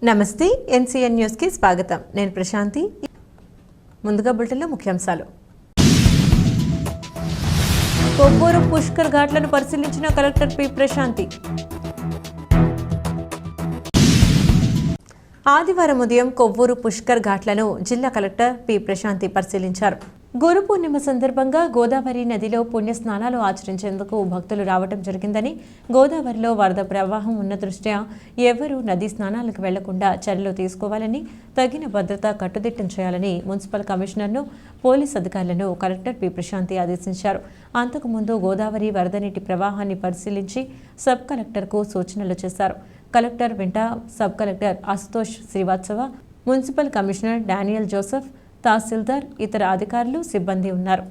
నమస్తే NCN news కి స్వాగతం. నేను ప్రశాంతి. ముందుగా బులెటిన్లో ముఖ్యాంశాలు. కొవ్వూరు పుష్కర్ ఘాట్లను పరిశీలించిన కలెక్టర్ పి ప్రశాంతి. ఆదివారం ఉదయం కొవ్వూరు పుష్కర్ ఘాట్లను జిల్లా కలెక్టర్ పి ప్రశాంతి పరిశీలించారు. గురు పూర్ణిమ సందర్భంగా గోదావరి నదిలో పుణ్య స్నానాలు ఆచరించేందుకు భక్తులు రావడం జరిగిందని, గోదావరిలో వరద ప్రవాహం ఉన్న దృష్ట్యా ఎవరూ నదీ స్నానాలకు వెళ్లకుండా చర్యలు తీసుకోవాలని, తగిన భద్రత కట్టుదిట్టం చేయాలని మున్సిపల్ కమిషనర్ను, పోలీస్ అధికారులను కలెక్టర్ పి ప్రశాంతి ఆదేశించారు. అంతకుముందు గోదావరి వరద నీటి ప్రవాహాన్ని పరిశీలించి సబ్ కలెక్టర్కు సూచనలు చేశారు. కలెక్టర్ వెంట sub collector Ashutosh Srivastava, municipal commissioner Daniel Joseph, tahsildar, ఇతర అధికారులు, సిబ్బంది ఉన్నారు.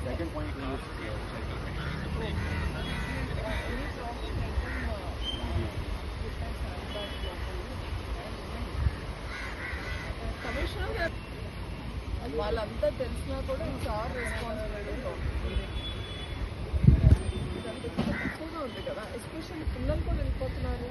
Second point is వాళ్ళంతా తెలిసినా కూడా సార్ రెస్పాన్సిబిలిటీ ఎక్కువగా ఉంది కదా, ఎస్పెషల్లీ పిల్లలు కూడా వెళ్ళిపోతున్నారు.